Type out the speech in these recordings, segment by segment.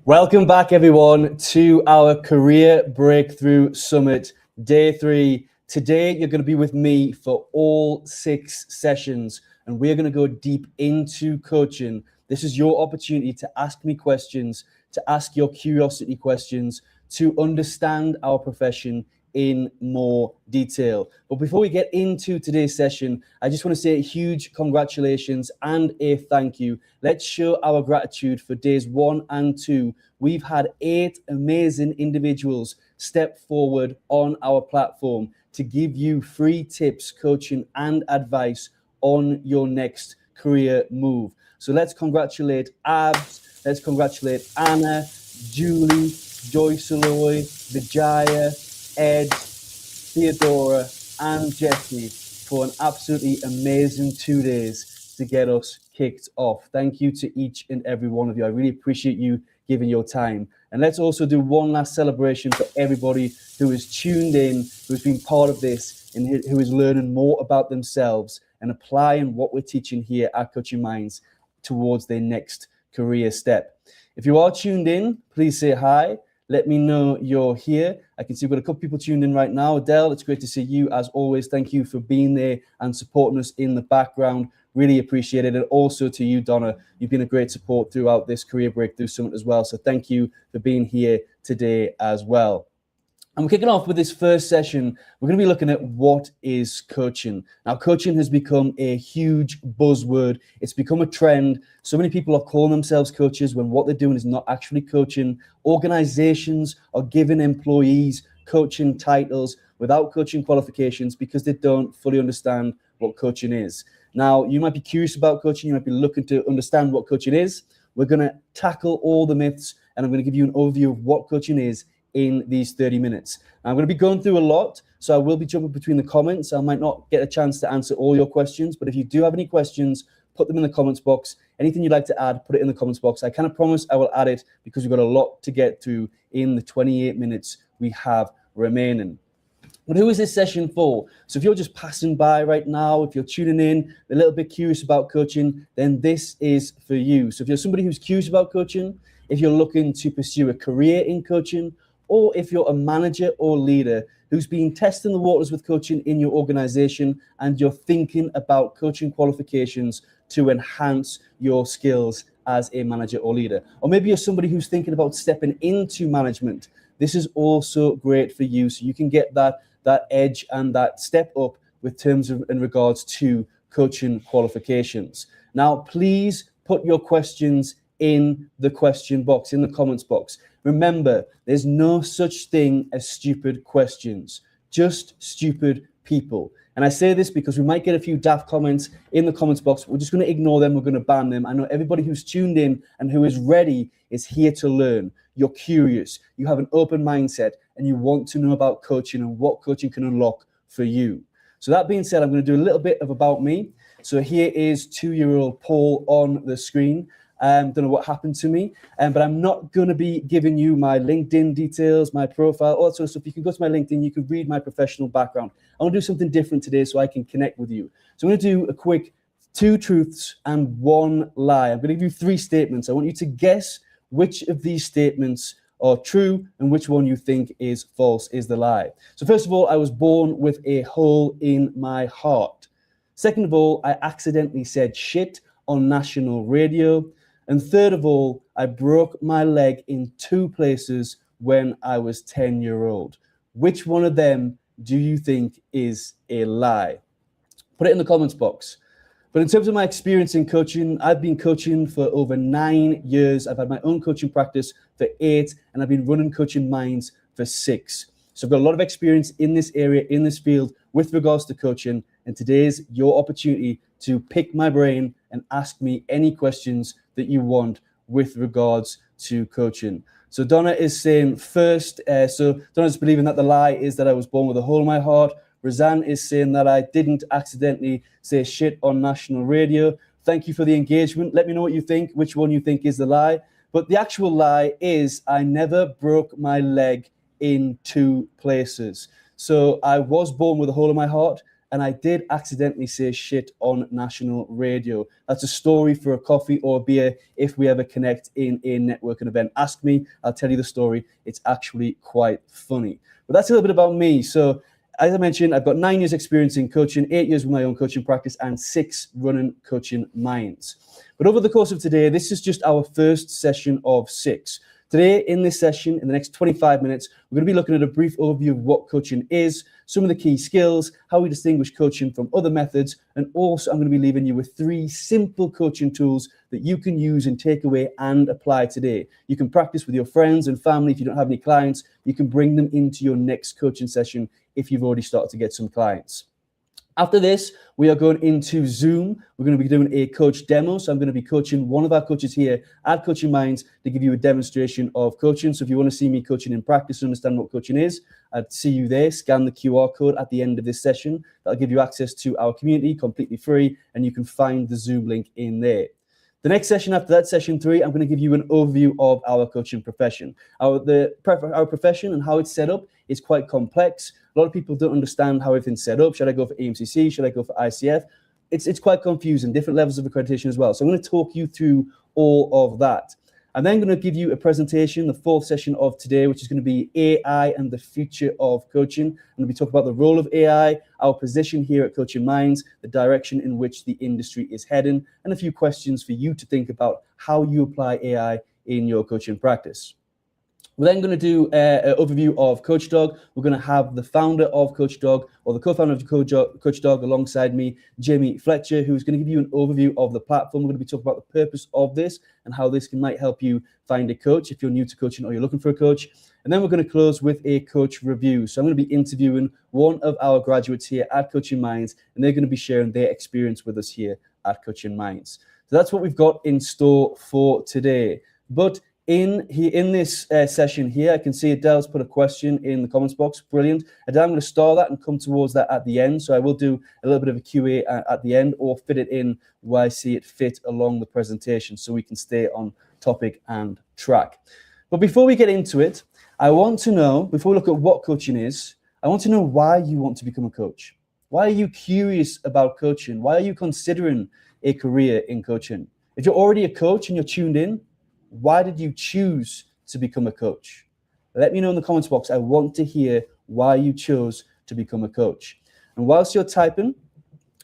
Welcome back, everyone, to our Career Breakthrough Summit, Day 3. Today, you're going to be with me for all 6 sessions, and we're going to go deep into coaching. This is your opportunity to ask me questions, to ask your curiosity questions, to understand our profession in more detail. But before we get into today's session, I just want to say a huge congratulations and a thank you. Let's show our gratitude for days 1 and 2. We've had 8 amazing individuals step forward on our platform to give you free tips, coaching, and advice on your next career move. So let's congratulate Abs, let's congratulate Anna, Julie, Joyce Aloy, Vijaya, Ed, Theodora, and Jesse for an absolutely amazing 2 days to get us kicked off. Thank you to each and every one of you. I really appreciate you giving your time. And let's also do one last celebration for everybody who is tuned in, who's been part of this, and who is learning more about themselves and applying what we're teaching here at Coaching Minds towards their next career step. If you are tuned in, please say hi. Let me know you're here. I can see we've got a couple people tuned in right now. Adele, it's great to see you as always. Thank you for being there and supporting us in the background. Really appreciate it. And also to you, Donna, you've been a great support throughout this Career Breakthrough Summit as well. So thank you for being here today as well. And we're kicking off with this first session. We're going to be looking at what is coaching. Now, coaching has become a huge buzzword. It's become a trend. So many people are calling themselves coaches when what they're doing is not actually coaching. Organizations are giving employees coaching titles without coaching qualifications because they don't fully understand what coaching is. Now, you might be curious about coaching. You might be looking to understand what coaching is. We're going to tackle all the myths, and I'm going to give you an overview of what coaching is in these 30 minutes. I'm going to be going through a lot, so I will be jumping between the comments. I might not get a chance to answer all your questions, but if you do have any questions, put them in the comments box. Anything you'd like to add, put it in the comments box. I kind of promise I will add it because we've got a lot to get through in the 28 minutes we have remaining. But who is this session for? So if you're just passing by right now, if you're tuning in, a little bit curious about coaching, then this is for you. So if you're somebody who's curious about coaching, if you're looking to pursue a career in coaching, or if you're a manager or leader who's been testing the waters with coaching in your organization and you're thinking about coaching qualifications to enhance your skills as a manager or leader. Or maybe you're somebody who's thinking about stepping into management. This is also great for you, so you can get that edge and that step up with terms of in regards to coaching qualifications. Now, please put your questions in the question box, in the comments box. Remember, there's no such thing as stupid questions, just stupid people. And I say this because we might get a few daft comments in the comments box. We're just going to ignore them. We're going to ban them. I know everybody who's tuned in and who is ready is here to learn. You're curious. You have an open mindset and you want to know about coaching and what coaching can unlock for you. So that being said, I'm going to do a little bit of about me. So here is 2-year-old Paul on the screen. Don't know what happened to me, but I'm not going to be giving you my LinkedIn details, my profile, all that sort of stuff. You can go to my LinkedIn, you can read my professional background. I want to do something different today so I can connect with you. So I'm going to do a quick 2 truths and 1 lie. I'm going to give you 3 statements. I want you to guess which of these statements are true and which one you think is false, is the lie. So first of all, I was born with a hole in my heart. Second of all, I accidentally said shit on national radio. And third of all, I broke my leg in 2 places when I was 10-year-old. Which one of them do you think is a lie? Put it in the comments box. But in terms of my experience in coaching, I've been coaching for over 9 years. I've had my own coaching practice for 8, and I've been running Coaching Minds for 6. So I've got a lot of experience in this area, in this field, with regards to coaching. And today's your opportunity to pick my brain and ask me any questions that you want with regards to coaching. So Donna is saying first, so Donna's believing that the lie is that I was born with a hole in my heart. Razan is saying that I didn't accidentally say shit on national radio. Thank you for the engagement. Let me know what you think, which one you think is the lie. But the actual lie is I never broke my leg in 2 places. So I was born with a hole in my heart, and I did accidentally say shit on national radio. That's a story for a coffee or a beer if we ever connect in a networking event. Ask me, I'll tell you the story. It's actually quite funny. But that's a little bit about me. So as I mentioned, I've got 9 years experience in coaching, 8 years with my own coaching practice, and 6 running Coaching Minds. But over the course of today, this is just our first session of 6. Today, in this session, in the next 25 minutes, we're going to be looking at a brief overview of what coaching is, some of the key skills, how we distinguish coaching from other methods, and also I'm going to be leaving you with 3 simple coaching tools that you can use and take away and apply today. You can practice with your friends and family if you don't have any clients. You can bring them into your next coaching session if you've already started to get some clients. After this, we are going into Zoom. We're going to be doing a coach demo. So I'm going to be coaching one of our coaches here at Coaching Minds to give you a demonstration of coaching. So if you want to see me coaching in practice and understand what coaching is, I'd see you there. Scan the QR code at the end of this session. That'll give you access to our community completely free, and you can find the Zoom link in there. The next session after that, session 3, I'm going to give you an overview of our coaching profession. Our profession and how it's set up is quite complex. A lot of people don't understand how everything's set up. Should I go for AMCC? Should I go for ICF? It's quite confusing, different levels of accreditation as well. So I'm going to talk you through all of that. I'm then going to give you a presentation, the 4th session of today, which is going to be AI and the future of coaching. I'm going to be talking about the role of AI, our position here at Coaching Minds, the direction in which the industry is heading, and a few questions for you to think about how you apply AI in your coaching practice. We're then going to do an overview of Coach Dog. We're going to have the founder of Coach Dog, or the co-founder of Coach Dog alongside me, Jamie Fletcher, who's going to give you an overview of the platform. We're going to be talking about the purpose of this and how this might help you find a coach if you're new to coaching or you're looking for a coach. And then we're going to close with a coach review. So I'm going to be interviewing one of our graduates here at Coaching Minds, and they're going to be sharing their experience with us here at Coaching Minds. So that's what we've got in store for today. But in this session here, I can see Adele's put a question in the comments box. Brilliant. Adele, I'm going to star that and come towards that at the end. So I will do a little bit of a QA at the end, or fit it in where I see it fit along the presentation so we can stay on topic and track. But before we get into it, I want to know, before we look at what coaching is, I want to know why you want to become a coach. Why are you curious about coaching? Why are you considering a career in coaching? If you're already a coach and you're tuned in, why did you choose to become a coach? Let me know in the comments box. I want to hear why you chose to become a coach. And whilst you're typing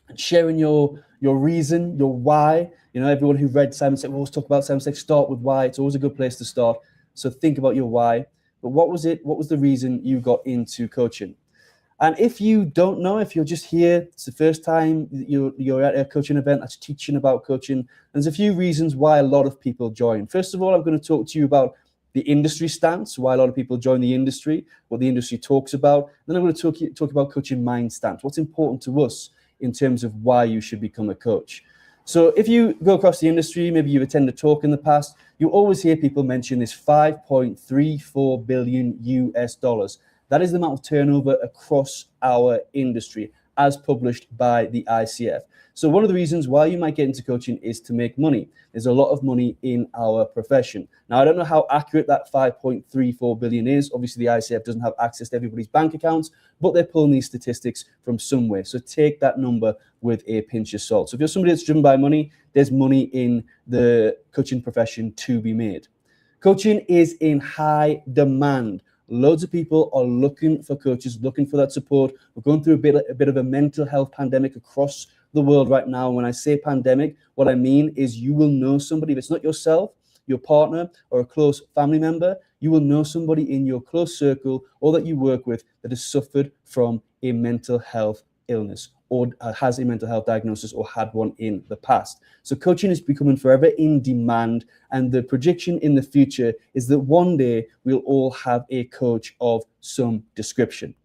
and sharing your reason, your why, everyone who read Simon Sinek, we always talk about Simon Sinek, start with why. It's always a good place to start. So think about your why. But what was it? What was the reason you got into coaching? And if you don't know, if you're just here, it's the first time you're at a coaching event that's teaching about coaching, there's a few reasons why a lot of people join. First of all, I'm going to talk to you about the industry stance, why a lot of people join the industry, what the industry talks about. Then I'm going to talk about Coaching Mind stance, what's important to us in terms of why you should become a coach. So if you go across the industry, maybe you've attended a talk in the past, you always hear people mention this $5.34 billion US dollars. That is the amount of turnover across our industry as published by the ICF. So one of the reasons why you might get into coaching is to make money. There's a lot of money in our profession. Now, I don't know how accurate that 5.34 billion is. Obviously, the ICF doesn't have access to everybody's bank accounts, but they're pulling these statistics from somewhere. So take that number with a pinch of salt. So if you're somebody that's driven by money, there's money in the coaching profession to be made. Coaching is in high demand. Loads of people are looking for coaches, looking for that support. We're going through a bit of a mental health pandemic across the world right now. When I say pandemic, what I mean is you will know somebody. If it's not yourself, your partner, or a close family member, you will know somebody in your close circle or that you work with that has suffered from a mental health illness or has a mental health diagnosis or had one in the past. So coaching is becoming forever in demand, and the projection in the future is that one day we'll all have a coach of some description.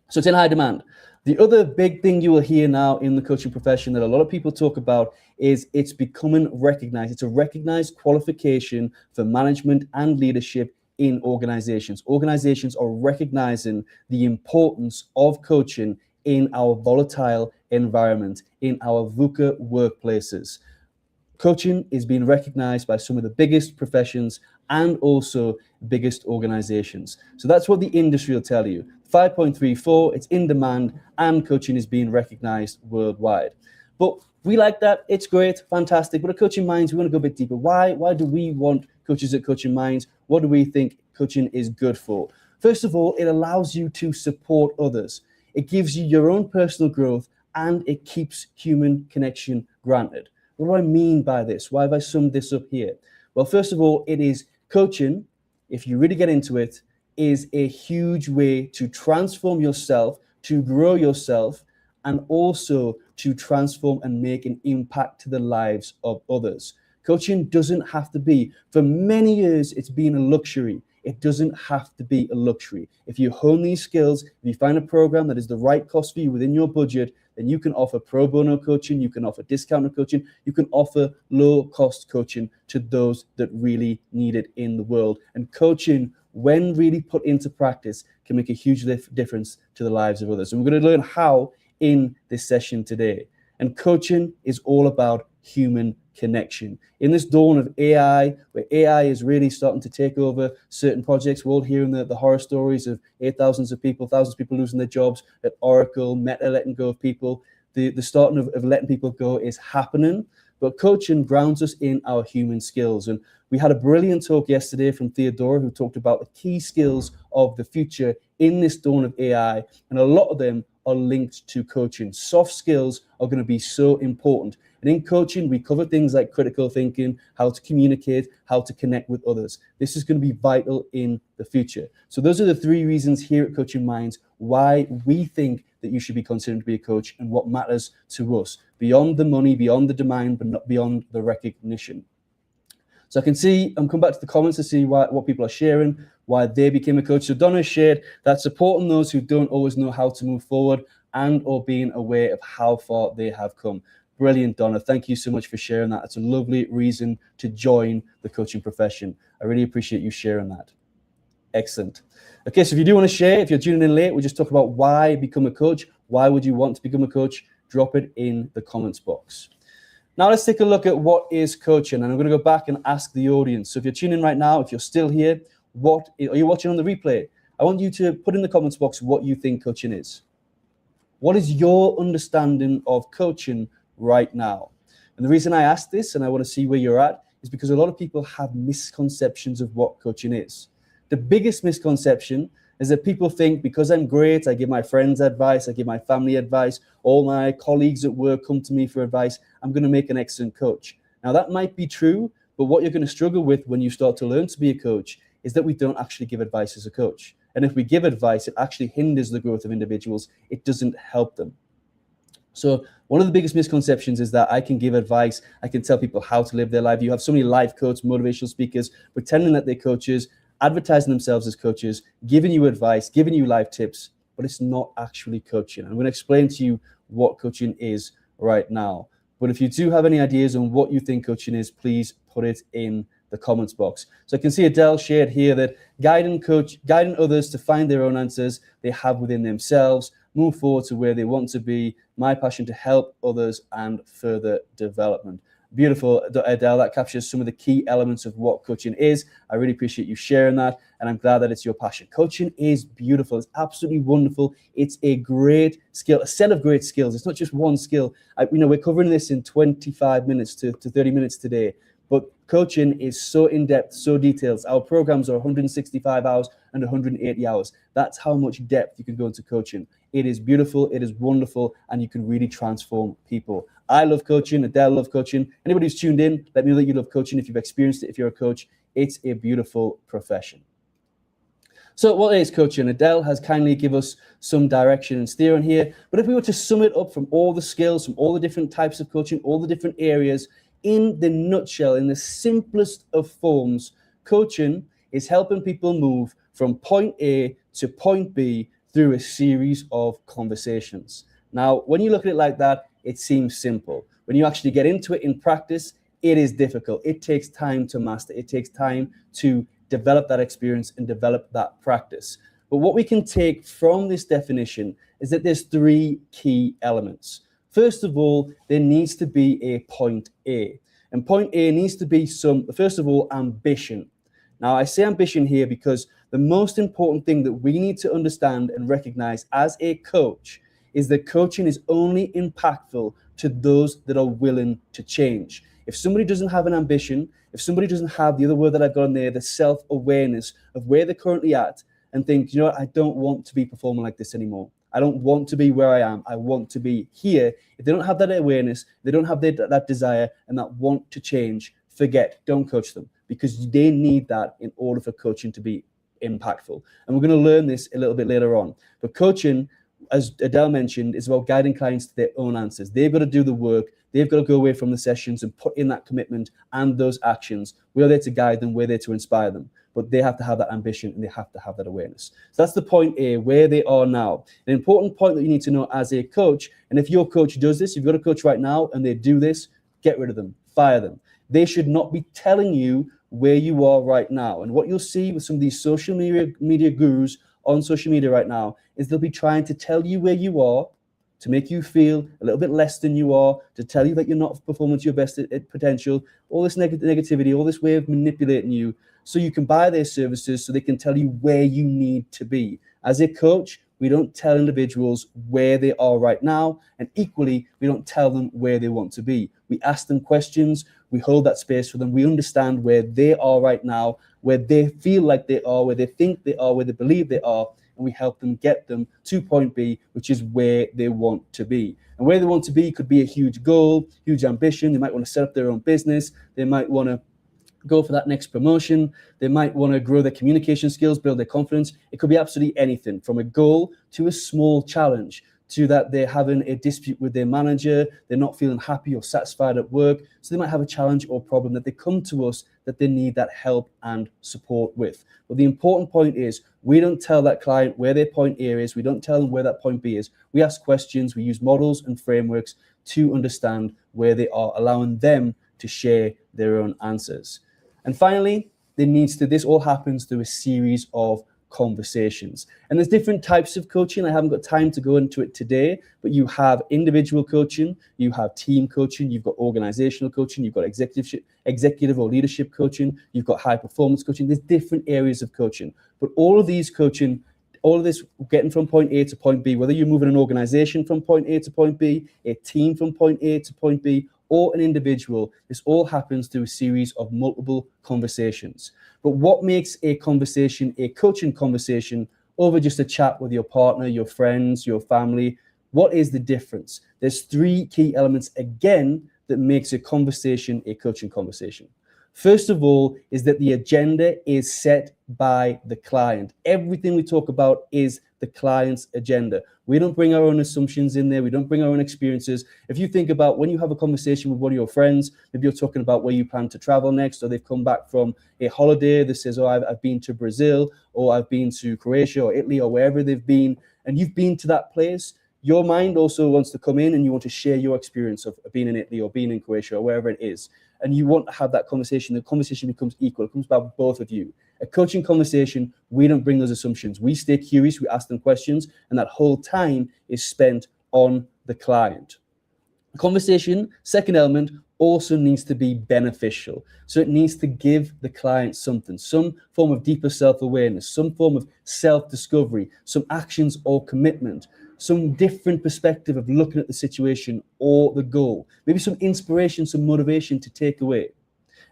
So it's in high demand. The other big thing you will hear now in the coaching profession that a lot of people talk about is it's becoming recognized. It's a recognized qualification for management and leadership in organizations. Organizations are recognizing the importance of coaching in our volatile environment, in our VUCA workplaces. Coaching is being recognized by some of the biggest professions and also biggest organizations. So that's what the industry will tell you. 5.34, it's in demand, and coaching is being recognized worldwide. But we like that. It's great, fantastic. But at Coaching Minds, we want to go a bit deeper. Why do we want coaches at Coaching Minds? What do we think coaching is good for? First of all, it allows you to support others. It gives you your own personal growth, and it keeps human connection granted. What do I mean by this? Why have I summed this up here? Well, first of all, it is coaching, if you really get into it, is a huge way to transform yourself, to grow yourself, and also to transform and make an impact to the lives of others. Coaching doesn't have to be, for many years, it's been a luxury. It doesn't have to be a luxury. If you hone these skills, if you find a program that is the right cost for you within your budget, then you can offer pro bono coaching, you can offer discounted coaching, you can offer low cost coaching to those that really need it in the world. And coaching, when really put into practice, can make a huge difference to the lives of others. And we're going to learn how in this session today. And coaching is all about human connection. In this dawn of AI, where AI is really starting to take over certain projects, we're all hearing the horror stories of thousands of people losing their jobs at Oracle, Meta letting go of people. The starting of letting people go is happening, but coaching grounds us in our human skills. And we had a brilliant talk yesterday from Theodora, who talked about the key skills of the future in this dawn of AI, and a lot of them are linked to coaching. Soft skills are going to be so important. And in coaching, we cover things like critical thinking, how to communicate, how to connect with others. This is going to be vital in the future. So those are the three reasons here at Coaching Minds why we think that you should be considered to be a coach and what matters to us, beyond the money, beyond the demand, but not beyond the recognition. So I can see, I'm coming back to the comments to see what people are sharing, why they became a coach. So Donna shared that supporting those who don't always know how to move forward and or being aware of how far they have come. Brilliant, Donna. Thank you so much for sharing that. It's a lovely reason to join the coaching profession. I really appreciate you sharing that. Excellent. Okay, so if you do want to share, if you're tuning in late, we just talk about why become a coach. Why would you want to become a coach? Drop it in the comments box. Now let's take a look at what is coaching, and I'm going to go back and ask the audience. So if you're tuning in right now, if you're still here, are you watching on the replay? I want you to put in the comments box what you think coaching is. What is your understanding of coaching right now? And the reason I ask this, and I want to see where you're at, is because a lot of people have misconceptions of what coaching is. The biggest misconception is that people think because I'm great, I give my friends advice, I give my family advice, all my colleagues at work come to me for advice, I'm going to make an excellent coach. Now that might be true, but what you're going to struggle with when you start to learn to be a coach is that we don't actually give advice as a coach. And if we give advice, it actually hinders the growth of individuals. It doesn't help them. So one of the biggest misconceptions is that I can give advice, I can tell people how to live their life. You have so many life coaches, motivational speakers, pretending that they're coaches, advertising themselves as coaches, giving you advice, giving you life tips, but it's not actually coaching. I'm going to explain to you what coaching is right now. But if you do have any ideas on what you think coaching is, please put it in the comments box. So I can see Adele shared here that guiding others to find their own answers they have within themselves, move forward to where they want to be, my passion to help others, and further development. Beautiful, Adele. That captures some of the key elements of what coaching is. I really appreciate you sharing that, and I'm glad that it's your passion. Coaching is beautiful. It's absolutely wonderful. It's a great skill, a set of great skills. It's not just one skill. We're covering this in 25 minutes to 30 minutes today, but coaching is so in-depth, so detailed. Our programs are 165 hours and 180 hours. That's how much depth you can go into coaching. It is beautiful, it is wonderful, and you can really transform people. I love coaching, Adele loves coaching. Anybody who's tuned in, let me know that you love coaching. If you've experienced it, if you're a coach, it's a beautiful profession. So what is coaching? Adele has kindly given us some direction and steering here. But if we were to sum it up from all the skills, from all the different types of coaching, all the different areas, in the nutshell, in the simplest of forms, coaching is helping people move from point A to point B through a series of conversations. Now, when you look at it like that, it seems simple. when you actually get into it in practice, it is difficult. It takes time to master. It takes time to develop that experience and develop that practice. But what we can take from this definition is that there's three key elements. First of all, there needs to be a point A. And point A needs to be first of all, ambition. Now, I say ambition here because the most important thing that we need to understand and recognize as a coach is that coaching is only impactful to those that are willing to change. If somebody doesn't have an ambition, if somebody doesn't have the other word that I've got in there, the self-awareness of where they're currently at, and think, you know what, I don't want to be performing like this anymore. I don't want to be where I am. I want to be here. If they don't have that awareness, they don't have that desire and that want to change, don't coach them, because they need that in order for coaching to be impactful. And we're going to learn this a little bit later on. But coaching, as Adele mentioned, is about guiding clients to their own answers. They've got to do the work. They've got to go away from the sessions and put in that commitment and those actions. We're there to guide them. We're there to inspire them. But they have to have that ambition and they have to have that awareness. So that's the point A, where they are now. An important point that you need to know as a coach, and if your coach does this, you've got a coach right now and they do this, get rid of them, fire them. They should not be telling you where you are right now. And what you'll see with some of these social media gurus on social media right now is they'll be trying to tell you where you are, to make you feel a little bit less than you are, to tell you that you're not performing to your best at potential, all this negativity, all this way of manipulating you, so you can buy their services so they can tell you where you need to be. As a coach, we don't tell individuals where they are right now, and equally, we don't tell them where they want to be. We ask them questions, we hold that space for them, we understand where they are right now, where they feel like they are, where they think they are, where they believe they are, and we help them get them to point B, which is where they want to be. And where they want to be could be a huge goal, huge ambition. They might want to set up their own business. They might want to go for that next promotion. They might want to grow their communication skills, build their confidence. It could be absolutely anything, from a goal to a small challenge, to that they're having a dispute with their manager, they're not feeling happy or satisfied at work. So they might have a challenge or problem that they come to us that they need that help and support with. But the important point is, we don't tell that client where their point A is. We don't tell them where that point B is. We ask questions. We use models and frameworks to understand where they are, allowing them to share their own answers. And finally, this all happens through a series of conversations. And there's different types of coaching. I haven't got time to go into it today, but you have individual coaching, you have team coaching, you've got organizational coaching, you've got executive or leadership coaching, you've got high performance coaching. There's different areas of coaching, but all of these coaching, all of this getting from point A to point B, whether you're moving an organization from point A to point B, a team from point A to point B, or an individual, this all happens through a series of multiple conversations. But what makes a conversation, a coaching conversation, over just a chat with your partner, your friends, your family? What is the difference? There's three key elements, again, that makes a conversation a coaching conversation. First of all, is that the agenda is set by the client. Everything we talk about is the client's agenda. We don't bring our own assumptions in there. We don't bring our own experiences. If you think about when you have a conversation with one of your friends, maybe you're talking about where you plan to travel next, or they've come back from a holiday that says, oh, I've been to Brazil, or I've been to Croatia or Italy or wherever they've been, and you've been to that place. Your mind also wants to come in and you want to share your experience of being in Italy or being in Croatia or wherever it is. And you want to have that conversation. The conversation becomes equal. It comes by both of you. A coaching conversation, we don't bring those assumptions. We stay curious, we ask them questions, and that whole time is spent on the client. The conversation, second element, also needs to be beneficial. So it needs to give the client something, some form of deeper self-awareness, some form of self-discovery, some actions or commitment, some different perspective of looking at the situation or the goal, maybe some inspiration, some motivation to take away.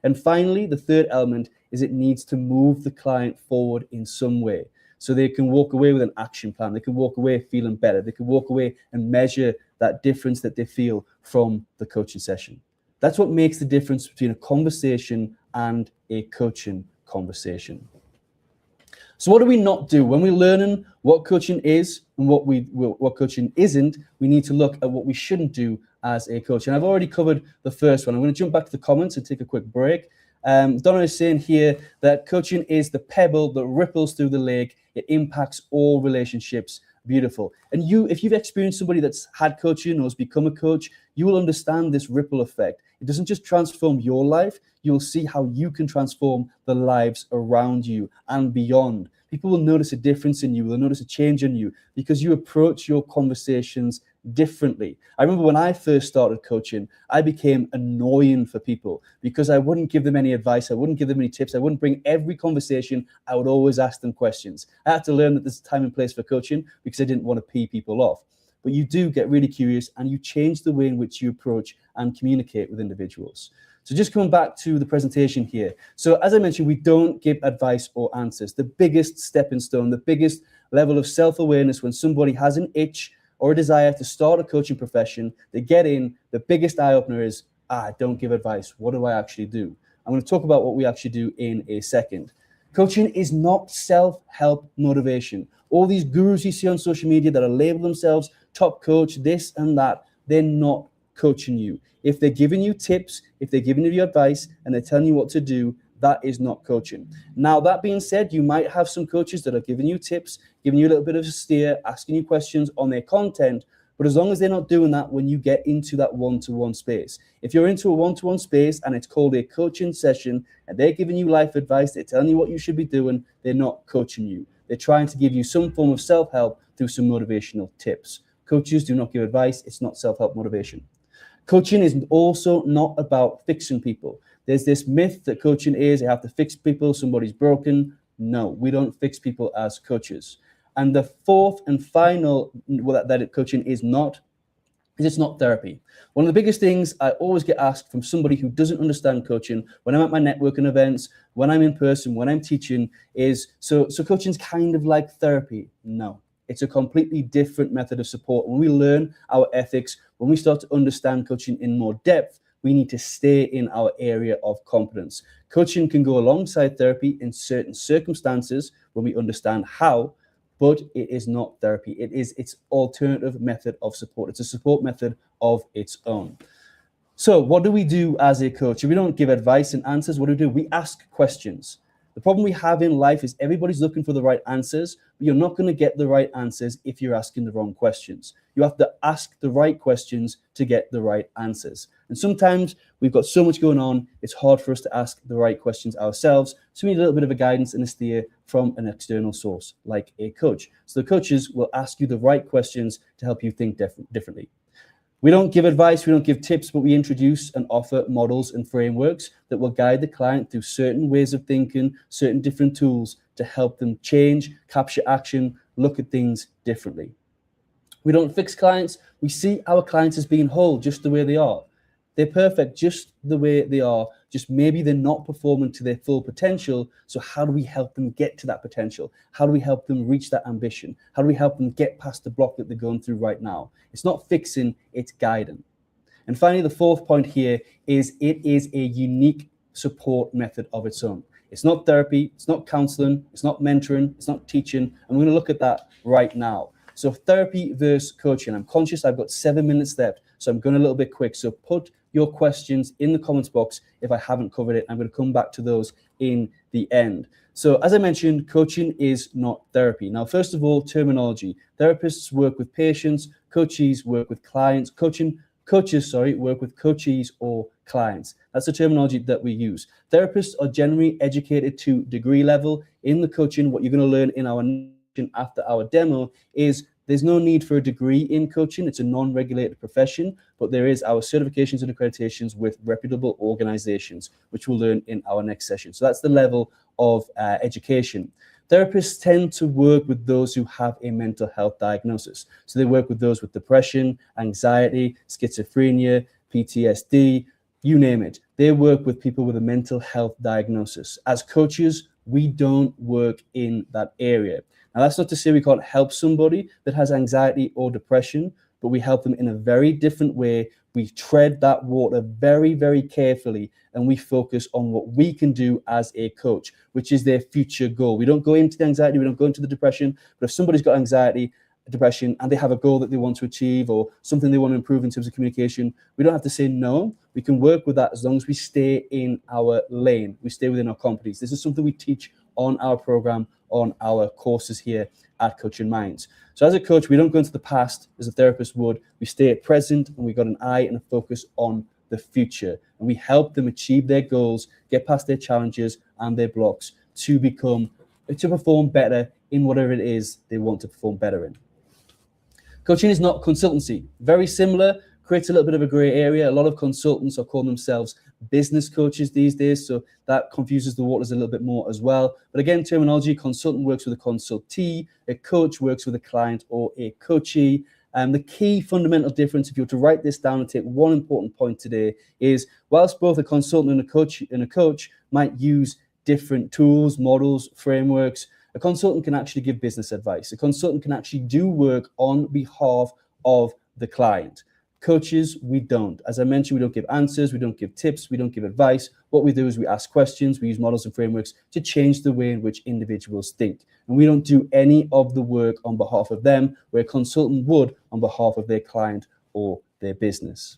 And finally, the third element is it needs to move the client forward in some way. So they can walk away with an action plan. They can walk away feeling better. They can walk away and measure that difference that they feel from the coaching session. That's what makes the difference between a conversation and a coaching conversation. So what do we not do? When we're learning what coaching is and what coaching isn't, we need to look at what we shouldn't do as a coach. And I've already covered the first one. I'm going to jump back to the comments and take a quick break. Donna is saying here that coaching is the pebble that ripples through the lake. It impacts all relationships Beautiful. And if you've experienced somebody that's had coaching or has become a coach, you will understand this ripple effect. It doesn't just transform your life, you will see how you can transform the lives around you and beyond. People will notice a difference in you, they'll notice a change in you because you approach your conversations differently. I remember when I first started coaching, I became annoying for people because I wouldn't give them any advice, I wouldn't give them any tips, I wouldn't bring every conversation, I would always ask them questions. I had to learn that there's a time and place for coaching because I didn't want to pee people off. But you do get really curious and you change the way in which you approach and communicate with individuals. So just coming back to the presentation here. So as I mentioned, we don't give advice or answers. The biggest stepping stone, the biggest level of self-awareness when somebody has an itch or a desire to start a coaching profession, they get in, the biggest eye-opener is, don't give advice. What do I actually do? I'm going to talk about what we actually do in a second. Coaching is not self-help motivation. All these gurus you see on social media that are labeled themselves top coach, this and that, they're not coaching you. If they're giving you tips, if they're giving you advice and they're telling you what to do, that is not coaching. Now, that being said, you might have some coaches that are giving you tips, giving you a little bit of a steer, asking you questions on their content, but as long as they're not doing that when you get into that one-to-one space. If you're into a one-to-one space and it's called a coaching session and they're giving you life advice, they're telling you what you should be doing, they're not coaching you. They're trying to give you some form of self-help through some motivational tips. Coaches do not give advice. It's not self-help motivation. Coaching is also not about fixing people. There's this myth that coaching is, you have to fix people, somebody's broken. No, we don't fix people as coaches. And the fourth and final that coaching is not, is it's not therapy. One of the biggest things I always get asked from somebody who doesn't understand coaching, when I'm at my networking events, when I'm in person, when I'm teaching, is, so coaching's kind of like therapy. No. It's a completely different method of support. When we learn our ethics, when we start to understand coaching in more depth, we need to stay in our area of competence. Coaching can go alongside therapy in certain circumstances when we understand how, but it is not therapy. It is its alternative method of support. It's a support method of its own. So what do we do as a coach? We don't give advice and answers. What do? We ask questions. The problem we have in life is everybody's looking for the right answers, but you're not going to get the right answers if you're asking the wrong questions. You have to ask the right questions to get the right answers. And sometimes we've got so much going on, it's hard for us to ask the right questions ourselves. So we need a little bit of a guidance and a steer from an external source, like a coach. So the coaches will ask you the right questions to help you think differently. We don't give advice, we don't give tips, but we introduce and offer models and frameworks that will guide the client through certain ways of thinking, certain different tools to help them change, capture action, look at things differently. We don't fix clients. We see our clients as being whole, just the way they are. They're perfect just the way they are, just maybe they're not performing to their full potential. So how do we help them get to that potential? How do we help them reach that ambition? How do we help them get past the block that they're going through right now? It's not fixing, it's guiding. And finally, the fourth point here is it is a unique support method of its own. It's not therapy, it's not counseling, it's not mentoring, it's not teaching. And we're going to look at that right now. So therapy versus coaching. I'm conscious I've got 7 minutes left, so I'm going a little bit quick. So put your questions in the comments box if I haven't covered it. I'm going to come back to those in the end. So as I mentioned, coaching is not therapy. Now, first of all, terminology. Therapists work with patients, coaches work with clients, coaches work with coachees or clients. That's the terminology that we use. Therapists are generally educated to degree level. In the coaching, what you're going to learn in our after our demo is there's no need for a degree in coaching. It's a non-regulated profession, but there is our certifications and accreditations with reputable organizations, which we'll learn in our next session. So that's the level of education. Therapists tend to work with those who have a mental health diagnosis. So they work with those with depression, anxiety, schizophrenia, PTSD, you name it. They work with people with a mental health diagnosis. As coaches, we don't work in that area. Now, that's not to say we can't help somebody that has anxiety or depression, but we help them in a very different way. We tread that water very, very carefully, and we focus on what we can do as a coach, which is their future goal. We don't go into the anxiety, we don't go into the depression, but if somebody's got anxiety, depression, and they have a goal that they want to achieve or something they want to improve in terms of communication, we don't have to say no. We can work with that as long as we stay in our lane. We stay within our competence. This is something we teach on our program on our courses here at Coaching Minds. So as a coach, we don't go into the past as a therapist would. We stay at present, and we've got an eye and a focus on the future. And we help them achieve their goals, get past their challenges and their blocks to perform better in whatever it is they want to perform better in. Coaching is not consultancy. Very similar, creates a little bit of a gray area. A lot of consultants are calling themselves business coaches these days, so that confuses the waters a little bit more as well. But again, terminology, consultant works with a consultee, a coach works with a client or a coachee. The key fundamental difference, if you were to write this down and take one important point today, is whilst both a consultant and a coach might use different tools, models, frameworks, a consultant can actually give business advice. A consultant can actually do work on behalf of the client. Coaches, we don't. As I mentioned, we don't give answers, we don't give tips, we don't give advice. What we do is we ask questions, we use models and frameworks to change the way in which individuals think. And we don't do any of the work on behalf of them, where a consultant would on behalf of their client or their business.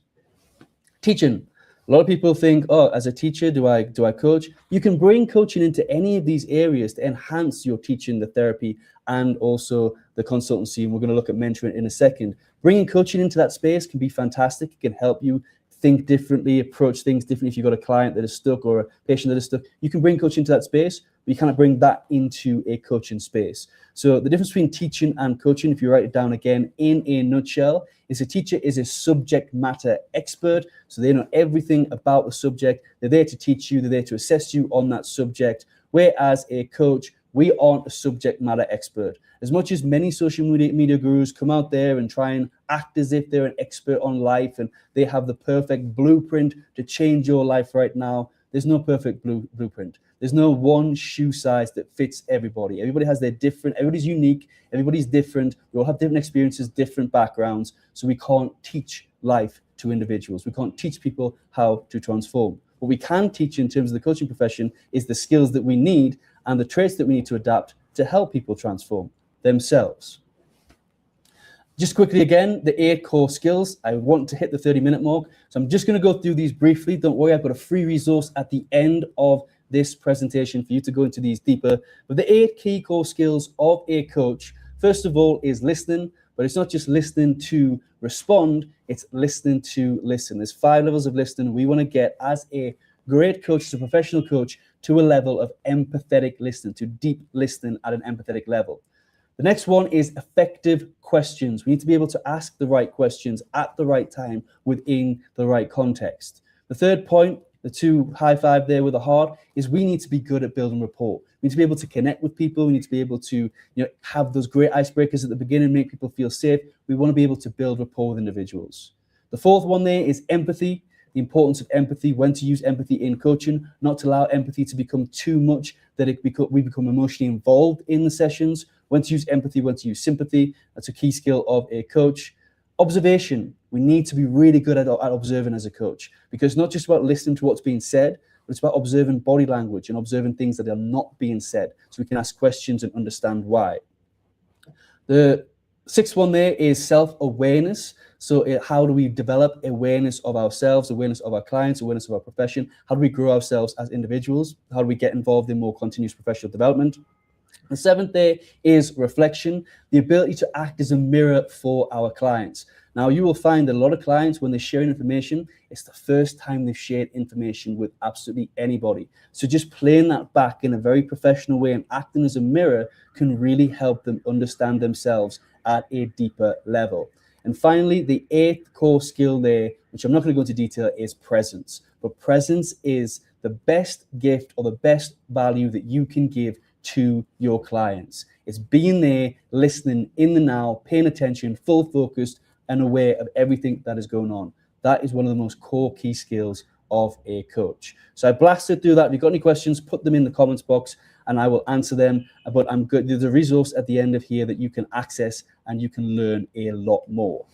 Teaching. A lot of people think, oh, as a teacher, do I coach? You can bring coaching into any of these areas to enhance your teaching, the therapy, and also the consultancy. And we're going to look at mentoring in a second. Bringing coaching into that space can be fantastic. It can help you think differently, approach things differently. If you've got a client that is stuck or a patient that is stuck, you can bring coaching into that space, but you cannot bring that into a coaching space. So the difference between teaching and coaching, if you write it down again in a nutshell, is a teacher is a subject matter expert. So they know everything about the subject. They're there to teach you. They're there to assess you on that subject. Whereas a coach, we aren't a subject matter expert. As much as many social media gurus come out there and try and act as if they're an expert on life and they have the perfect blueprint to change your life right now, there's no perfect blueprint. There's no one shoe size that fits everybody. Everybody has their different, everybody's unique, everybody's different. We all have different experiences, different backgrounds. So we can't teach life to individuals. We can't teach people how to transform. What we can teach in terms of the coaching profession is the skills that we need and the traits that we need to adapt to help people transform themselves. Just quickly again, the 8 core skills. I want to hit the 30-minute mark, so I'm just going to go through these briefly. Don't worry, I've got a free resource at the end of this presentation for you to go into these deeper. But the 8 key core skills of a coach, first of all, is listening. But it's not just listening to respond, it's listening to listen. There's 5 levels of listening. We want to get, as a great coach, as a professional coach, to a level of empathetic listening, to deep listening at an empathetic level. The next one is effective questions. We need to be able to ask the right questions at the right time within the right context. The third point, the 2 high five there with a heart, is we need to be good at building rapport. We need to be able to connect with people. We need to be able to have those great icebreakers at the beginning, make people feel safe. We want to be able to build rapport with individuals. The fourth one there is empathy. The importance of empathy, when to use empathy in coaching, not to allow empathy to become too much that we become emotionally involved in the sessions. When to use empathy, when to use sympathy. That's a key skill of a coach. Observation. We need to be really good at observing as a coach, because it's not just about listening to what's being said, but it's about observing body language and observing things that are not being said, so we can ask questions and understand why. The 6th one there is self-awareness. So how do we develop awareness of ourselves, awareness of our clients, awareness of our profession? How do we grow ourselves as individuals? How do we get involved in more continuous professional development? The 7th there is reflection, the ability to act as a mirror for our clients. Now, you will find that a lot of clients, when they're sharing information, it's the first time they've shared information with absolutely anybody. So just playing that back in a very professional way and acting as a mirror can really help them understand themselves at a deeper level. And finally, the 8th core skill there, which I'm not going to go into detail, is presence. But presence is the best gift or the best value that you can give to your clients. It's being there, listening in the now, paying attention, full focused, and aware of everything that is going on. That is one of the most core key skills of a coach. So I blasted through that. If you've got any questions, put them in the comments box and I will answer them. But I'm good. There's a resource at the end of here that you can access and you can learn a lot more.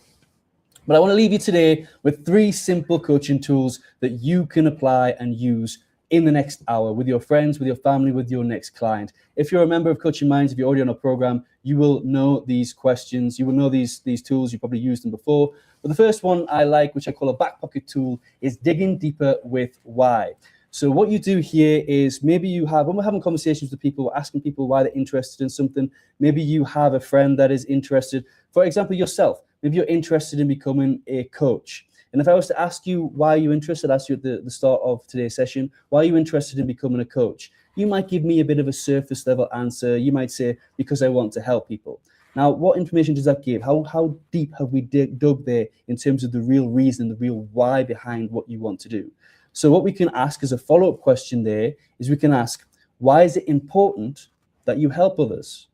But I want to leave you today with 3 simple coaching tools that you can apply and use in the next hour with your friends, with your family, with your next client. If you're a member of Coaching Minds, if you're already on a program, you will know these questions. You will know these tools. You probably used them before. But the first one I like, which I call a back pocket tool, is digging deeper with why. So what you do here is maybe you have, when we're having conversations with people, asking people why they're interested in something, maybe you have a friend that is interested, for example, yourself, maybe you're interested in becoming a coach. And if I was to ask you why you're interested, ask you at the start of today's session, why are you interested in becoming a coach? You might give me a bit of a surface level answer. You might say, because I want to help people. Now, what information does that give? How deep have we dug there in terms of the real reason, the real why behind what you want to do? So what we can ask as a follow-up question there is we can ask, why is it important that you help others?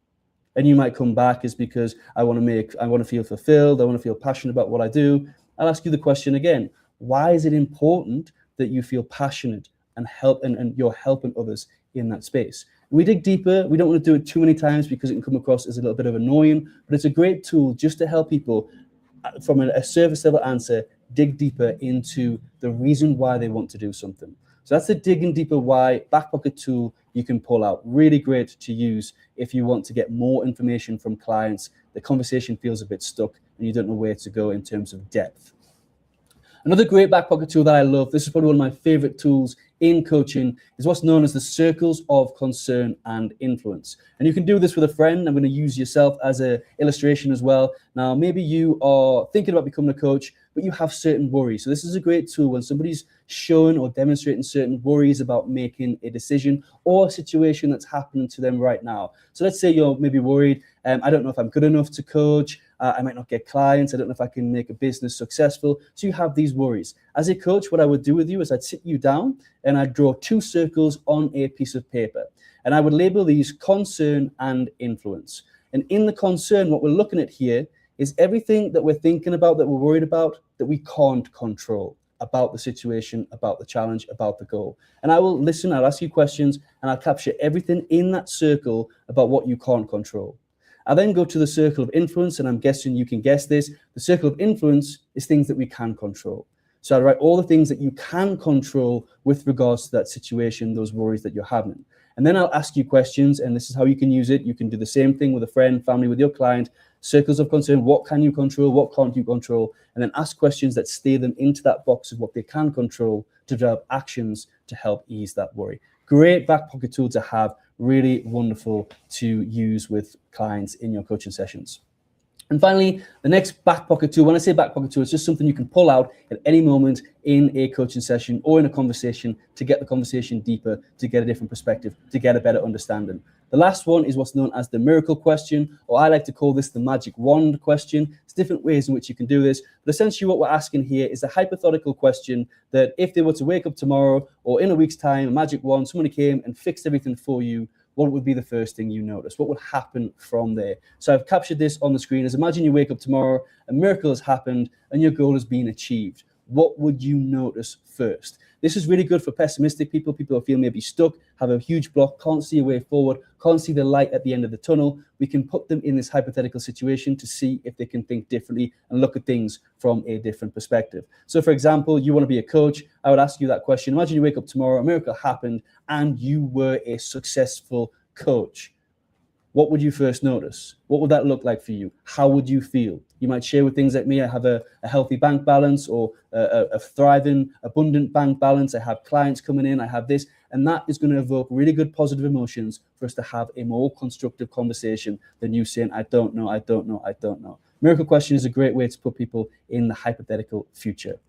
And you might come back as because I want to feel fulfilled, I want to feel passionate about what I do. I'll ask you the question again, why is it important that you feel passionate and you're helping others in that space? We dig deeper. We don't want to do it too many times because it can come across as a little bit of annoying, but it's a great tool just to help people from a surface level answer, dig deeper into the reason why they want to do something. So that's the digging deeper why back pocket tool you can pull out. Really great to use if you want to get more information from clients. The conversation feels a bit stuck and you don't know where to go in terms of depth. Another great back pocket tool that I love, this is probably one of my favorite tools in coaching, is what's known as the circles of concern and influence. And you can do this with a friend. I'm going to use yourself as an illustration as well. Now, maybe you are thinking about becoming a coach, but you have certain worries. So this is a great tool when somebody's showing or demonstrating certain worries about making a decision or a situation that's happening to them right now. So let's say you're maybe worried, I don't know if I'm good enough to coach, I might not get clients, I don't know if I can make a business successful. So you have these worries. As a coach, what I would do with you is I'd sit you down and I'd draw 2 circles on a piece of paper. And I would label these concern and influence. And in the concern, what we're looking at here is everything that we're thinking about, that we're worried about, that we can't control, about the situation, about the challenge, about the goal. And I will listen, I'll ask you questions, and I'll capture everything in that circle about what you can't control. I then go to the circle of influence, and I'm guessing you can guess this. The circle of influence is things that we can control. So I write all the things that you can control with regards to that situation, those worries that you're having. And then I'll ask you questions, and this is how you can use it. You can do the same thing with a friend, family, with your client. Circles of concern, what can you control, what can't you control? And then ask questions that steer them into that box of what they can control to develop actions to help ease that worry. Great back pocket tool to have, really wonderful to use with clients in your coaching sessions. And finally, the next back pocket tool, when I say back pocket tool, it's just something you can pull out at any moment in a coaching session or in a conversation to get the conversation deeper, to get a different perspective, to get a better understanding. The last one is what's known as the miracle question, or I like to call this the magic wand question. There's different ways in which you can do this, but essentially what we're asking here is a hypothetical question that if they were to wake up tomorrow or in a week's time, a magic wand, somebody came and fixed everything for you, what would be the first thing you notice? What would happen from there? So I've captured this on the screen as imagine you wake up tomorrow, a miracle has happened, and your goal has been achieved. What would you notice first? This is really good for pessimistic people, people who feel maybe stuck, have a huge block, can't see a way forward, can't see the light at the end of the tunnel. We can put them in this hypothetical situation to see if they can think differently and look at things from a different perspective. So for example, you want to be a coach, I would ask you that question. Imagine you wake up tomorrow, a miracle happened, and you were a successful coach. What would you first notice? What would that look like for you? How would you feel? You might share with things like me, I have a healthy bank balance or a thriving, abundant bank balance. I have clients coming in, I have this, and that is going to evoke really good positive emotions for us to have a more constructive conversation than you saying, I don't know, I don't know, I don't know. Miracle question is a great way to put people in the hypothetical future.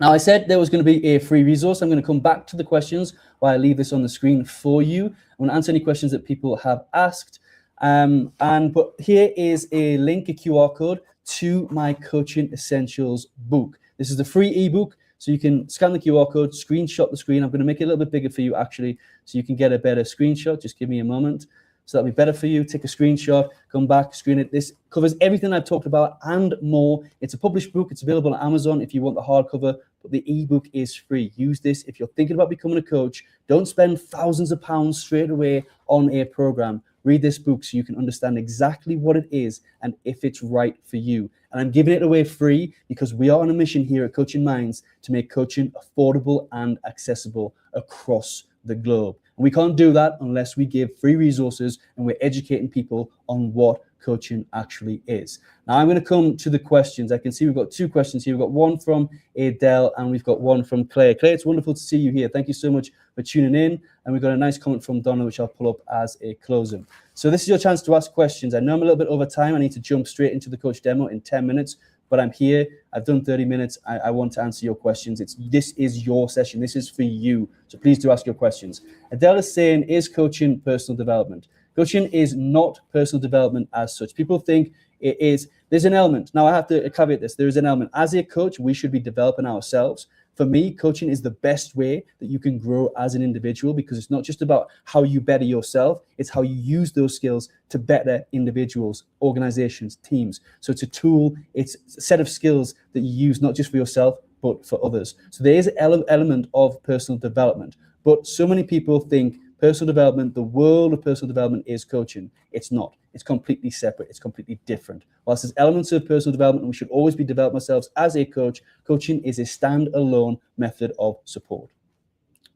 Now, I said there was going to be a free resource. I'm going to come back to the questions while I leave this on the screen for you. I'm going to answer any questions that people have asked. But here is a link, a QR code to my Coaching Essentials book. This is the free ebook, so you can scan the QR code, screenshot the screen. I'm going to make it a little bit bigger for you, actually, so you can get a better screenshot. Just give me a moment. So that'll be better for you. Take a screenshot, come back, screen it. This covers everything I've talked about and more. It's a published book. It's available on Amazon if you want the hardcover, but the ebook is free. Use this if you're thinking about becoming a coach. Don't spend thousands of pounds straight away on a program. Read this book so you can understand exactly what it is and if it's right for you. And I'm giving it away free because we are on a mission here at Coaching Minds to make coaching affordable and accessible across the globe. And we can't do that unless we give free resources and we're educating people on what coaching actually is. Now I'm going to come to the questions. I can see we've got two questions here. We've got one from Adele and we've got one from Claire. Claire, it's wonderful to see you here. Thank you so much for tuning in. And we've got a nice comment from Donna, which I'll pull up as a closing. So this is your chance to ask questions. I know I'm a little bit over time. I need to jump straight into the coach demo in 10 minutes, but I'm here. I've done 30 minutes. I want to answer your questions. This is your session. This is for you. So please do ask your questions. Adele is saying, is coaching personal development? Coaching is not personal development as such. People think it is. There's an element. Now, I have to caveat this. There is an element. As a coach, we should be developing ourselves. For me, coaching is the best way that you can grow as an individual, because it's not just about how you better yourself. It's how you use those skills to better individuals, organizations, teams. So it's a tool. It's a set of skills that you use not just for yourself, but for others. So there is an element of personal development. But so many people think personal development, the world of personal development is coaching. It's not. It's completely separate. It's completely different. Whilst there's elements of personal development, and we should always be developing ourselves as a coach, coaching is a standalone method of support.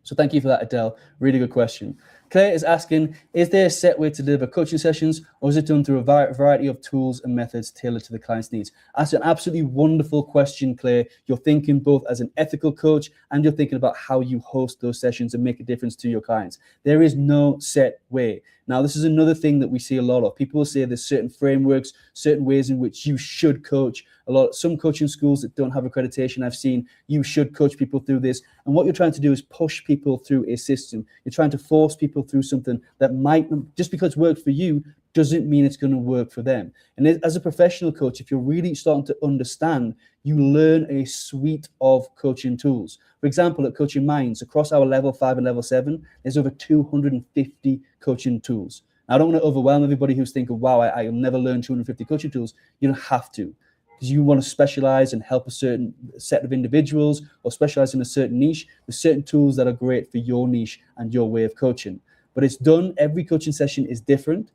So thank you for that, Adele. Really good question. Claire is asking, is there a set way to deliver coaching sessions, or is it done through a variety of tools and methods tailored to the client's needs? That's an absolutely wonderful question, Claire. You're thinking both as an ethical coach and you're thinking about how you host those sessions and make a difference to your clients. There is no set way. Now, this is another thing that we see a lot of. People will say there's certain frameworks, certain ways in which you should coach. Some coaching schools that don't have accreditation, I've seen, you should coach people through this. And what you're trying to do is push people through a system. You're trying to force people through something that might, just because it's worked for you, doesn't mean it's going to work for them. And as a professional coach, if you're really starting to understand, you learn a suite of coaching tools. For example, at Coaching Minds, across our level 5 and level 7, there's over 250 coaching tools. Now, I don't want to overwhelm everybody who's thinking, wow, I'll never learn 250 coaching tools. You don't have to, because you want to specialize and help a certain set of individuals or specialize in a certain niche. There's certain tools that are great for your niche and your way of coaching. But it's done, every coaching session is different.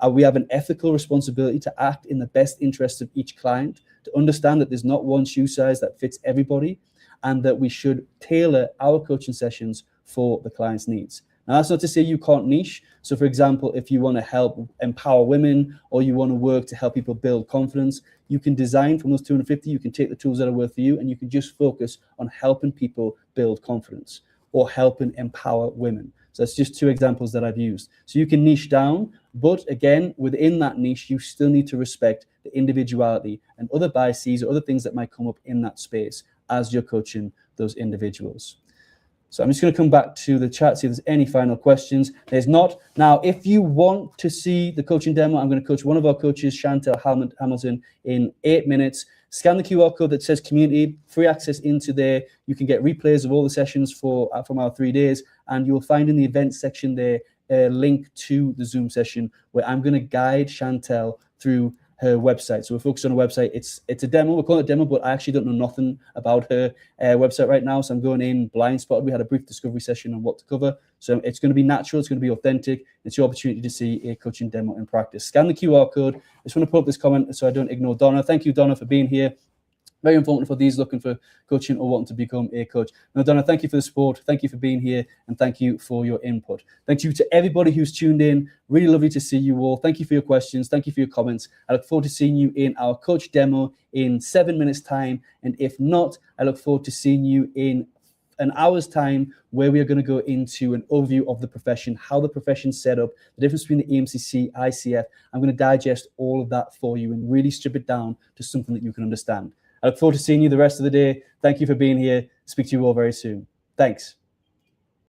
We have an ethical responsibility to act in the best interest of each client, to understand that there's not one shoe size that fits everybody, and that we should tailor our coaching sessions for the client's needs. Now, that's not to say you can't niche. So, for example, if you want to help empower women, or you want to work to help people build confidence, you can design from those 250, you can take the tools that are worth for you, and you can just focus on helping people build confidence or helping empower women. So that's just two examples that I've used. So you can niche down, but again, within that niche, you still need to respect the individuality and other biases or other things that might come up in that space as you're coaching those individuals. So I'm just going to come back to the chat, see if there's any final questions. There's not. Now, if you want to see the coaching demo, I'm going to coach one of our coaches, Chantel Hamilton, in 8 minutes. Scan the QR code that says community, free access into there. You can get replays of all the sessions from our 3 days, and you'll find in the events section there a link to the Zoom session where I'm going to guide Chantel through her website. So we're focused on a website. It's a demo. We're calling it a demo, but I actually don't know nothing about her website right now. So I'm going in blind spotted. We had a brief discovery session on what to cover. So it's going to be natural. It's going to be authentic. It's your opportunity to see a coaching demo in practice. Scan the QR code. I just want to put up this comment so I don't ignore Donna. Thank you, Donna, for being here. Very important for these looking for coaching or wanting to become a coach. Now, Donna, thank you for the support. Thank you for being here. And thank you for your input. Thank you to everybody who's tuned in. Really lovely to see you all. Thank you for your questions. Thank you for your comments. I look forward to seeing you in our coach demo in 7 minutes time. And if not, I look forward to seeing you in an hour's time, where we are going to go into an overview of the profession, how the profession's set up, the difference between the EMCC, ICF. I'm going to digest all of that for you and really strip it down to something that you can understand. I look forward to seeing you the rest of the day. Thank you for being here. Speak to you all very soon. Thanks.